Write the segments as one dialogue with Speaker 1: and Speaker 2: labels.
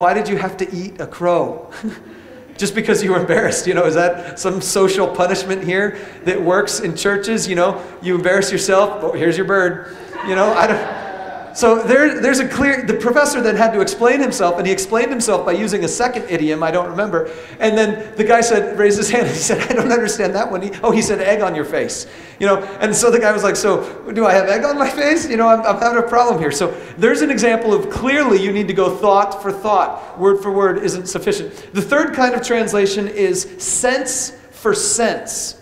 Speaker 1: Why did you have to eat a crow? Just because you were embarrassed, is that some social punishment here that works in churches? You embarrass yourself, oh, here's your bird. I don't. So there's a clear, the professor then had to explain himself, and he explained himself by using a second idiom, I don't remember. And then the guy raised his hand, and he said, I don't understand that one. He said egg on your face. And so the guy was like, so do I have egg on my face? I'm having a problem here. So there's an example of clearly you need to go thought for thought. Word for word isn't sufficient. The third kind of translation is sense for sense.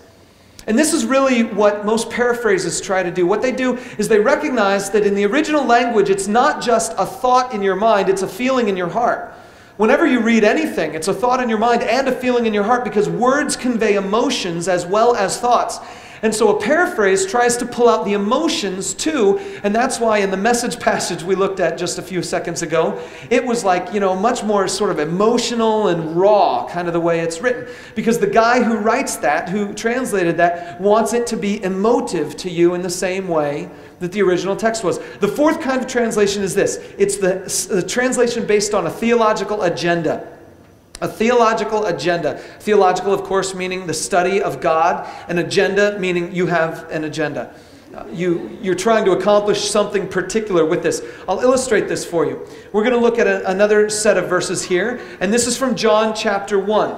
Speaker 1: And this is really what most paraphrases try to do. What they do is they recognize that in the original language, it's not just a thought in your mind, it's a feeling in your heart. Whenever you read anything, it's a thought in your mind and a feeling in your heart, because words convey emotions as well as thoughts. And so a paraphrase tries to pull out the emotions too, and that's why in the Message passage we looked at just a few seconds ago, it was like, much more sort of emotional and raw, kind of the way it's written. Because the guy who writes that, who translated that, wants it to be emotive to you in the same way that the original text was. The fourth kind of translation is this. It's the translation based on a theological agenda. A theological agenda. Theological, of course, meaning the study of God. An agenda, meaning you have an agenda. You're trying to accomplish something particular with this. I'll illustrate this for you. We're going to look at another set of verses here. And this is from John chapter 1.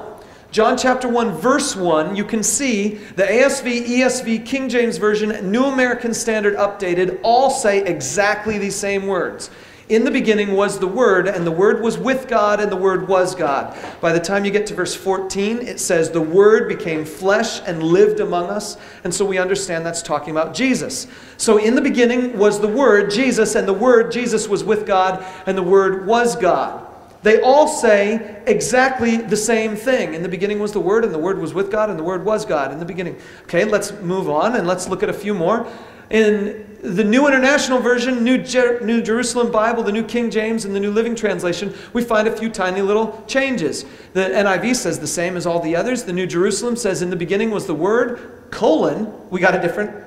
Speaker 1: John chapter 1, verse 1, you can see the ASV, ESV, King James Version, New American Standard Updated all say exactly these same words. In the beginning was the Word, and the Word was with God, and the Word was God. By the time you get to verse 14, it says, the Word became flesh and lived among us. And so we understand that's talking about Jesus. So in the beginning was the Word, Jesus, and the Word, Jesus, was with God, and the Word was God. They all say exactly the same thing. In the beginning was the Word, and the Word was with God, and the Word was God in the beginning. Okay, let's move on, and let's look at a few more. In the New International Version, New Jerusalem Bible, the New King James, and the New Living Translation, we find a few tiny little changes. The NIV says the same as all the others. The New Jerusalem says, in the beginning was the Word, colon, we got a different,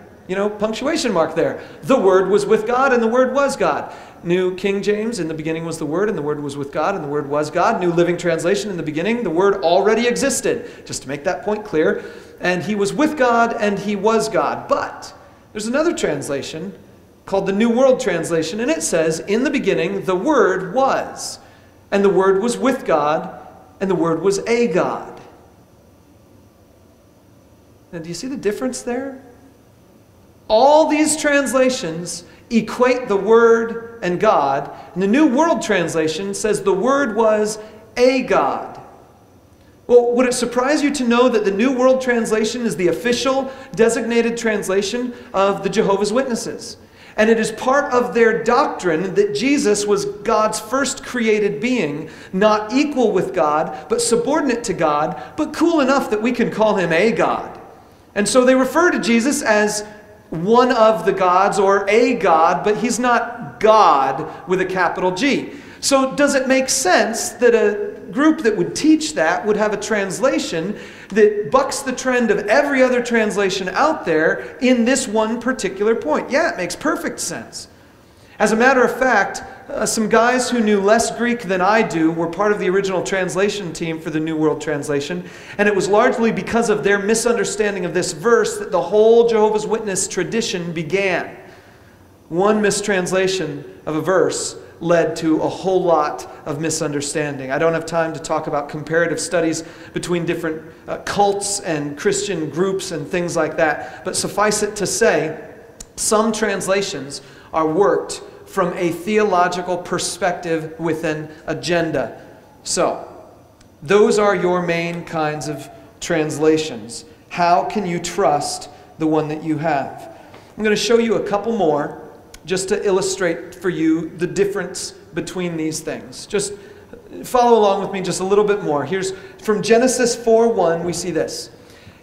Speaker 1: punctuation mark there. The Word was with God, and the Word was God. New King James, in the beginning was the Word, and the Word was with God, and the Word was God. New Living Translation, in the beginning, the Word already existed. Just to make that point clear. And He was with God, and He was God. But there's another translation called the New World Translation, and it says, in the beginning, the Word was, and the Word was with God, and the Word was a God. Now, do you see the difference there? All these translations equate the Word and God, and the New World Translation says the Word was a God. Well, would it surprise you to know that the New World Translation is the official designated translation of the Jehovah's Witnesses? And it is part of their doctrine that Jesus was God's first created being, not equal with God, but subordinate to God, but cool enough that we can call Him a God. And so they refer to Jesus as one of the gods or a God, but He's not God with a capital G. So does it make sense that a group that would teach that would have a translation that bucks the trend of every other translation out there in this one particular point? Yeah, it makes perfect sense. As a matter of fact, some guys who knew less Greek than I do were part of the original translation team for the New World Translation, and it was largely because of their misunderstanding of this verse that the whole Jehovah's Witness tradition began. One mistranslation of a verse led to a whole lot of misunderstanding. I don't have time to talk about comparative studies between different cults and Christian groups and things like that, but suffice it to say, some translations are worked from a theological perspective with an agenda. So, those are your main kinds of translations. How can you trust the one that you have? I'm going to show you a couple more just to illustrate for you the difference between these things. Just follow along with me just a little bit more. Here's from Genesis 4:1, we see this.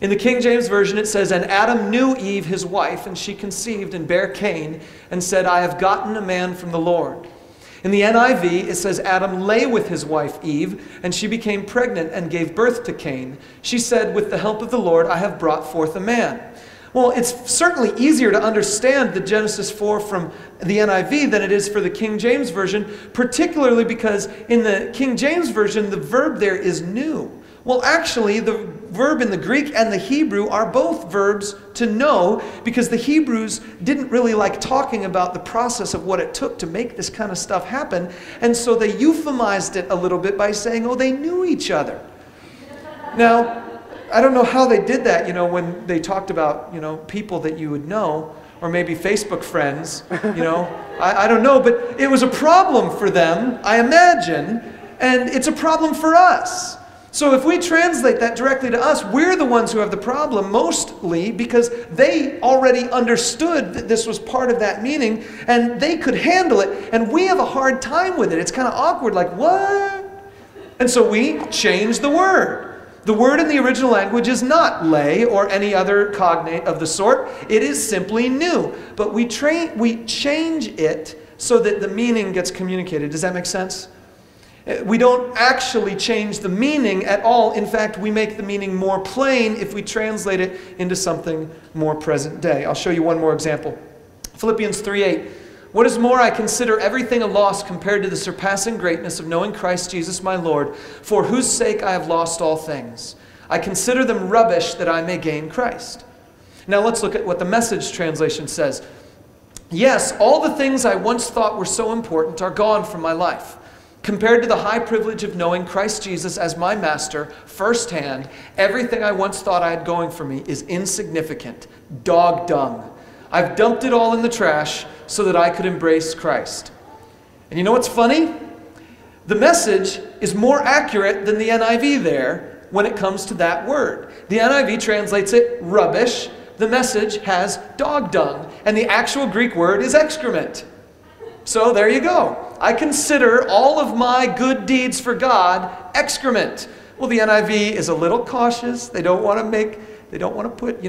Speaker 1: In the King James Version it says, and Adam knew Eve his wife, and she conceived and bare Cain, and said, I have gotten a man from the Lord. In the NIV it says, Adam lay with his wife Eve, and she became pregnant and gave birth to Cain. She said, with the help of the Lord I have brought forth a man. Well, it's certainly easier to understand the Genesis 4 from the NIV than it is for the King James Version, particularly because in the King James Version, the verb there is new. Well, actually, the verb in the Greek and the Hebrew are both verbs to know, because the Hebrews didn't really like talking about the process of what it took to make this kind of stuff happen, and so they euphemized it a little bit by saying, oh, they knew each other. Now, I don't know how they did that, when they talked about, people that you would know, or maybe Facebook friends, I don't know, but it was a problem for them, I imagine, and it's a problem for us. So if we translate that directly to us, we're the ones who have the problem, mostly because they already understood that this was part of that meaning, and they could handle it, and we have a hard time with it. It's kind of awkward, like, what? And so we change the word. The word in the original language is not lay or any other cognate of the sort. It is simply new. But we change it so that the meaning gets communicated. Does that make sense? We don't actually change the meaning at all. In fact, we make the meaning more plain if we translate it into something more present day. I'll show you one more example. Philippians 3:8. What is more, I consider everything a loss compared to the surpassing greatness of knowing Christ Jesus my Lord, for whose sake I have lost all things. I consider them rubbish that I may gain Christ. Now let's look at what the Message translation says. Yes, all the things I once thought were so important are gone from my life. Compared to the high privilege of knowing Christ Jesus as my master firsthand, everything I once thought I had going for me is insignificant, dog dung. I've dumped it all in the trash so that I could embrace Christ. And you know what's funny? The Message is more accurate than the NIV there when it comes to that word. The NIV translates it rubbish. The Message has dog dung. And the actual Greek word is excrement. So there you go. I consider all of my good deeds for God excrement. Well, the NIV is a little cautious. They don't want to put,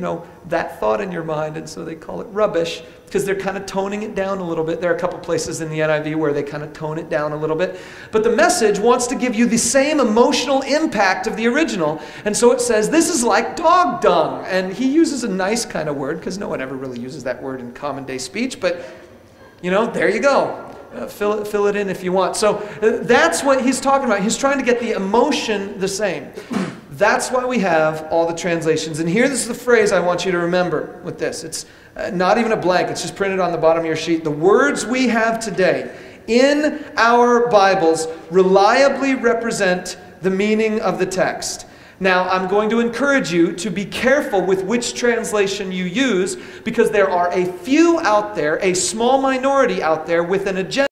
Speaker 1: that thought in your mind, and so they call it rubbish, because they're kind of toning it down a little bit. There are a couple places in the NIV where they kind of tone it down a little bit. But the Message wants to give you the same emotional impact of the original, and so it says, this is like dog dung. And he uses a nice kind of word, because no one ever really uses that word in common day speech, but, there you go. Fill it in if you want. So that's what he's talking about. He's trying to get the emotion the same. That's why we have all the translations. And here, this is the phrase I want you to remember with this. It's not even a blank. It's just printed on the bottom of your sheet. The words we have today in our Bibles reliably represent the meaning of the text. Now, I'm going to encourage you to be careful with which translation you use, because there are a few out there, a small minority out there with an agenda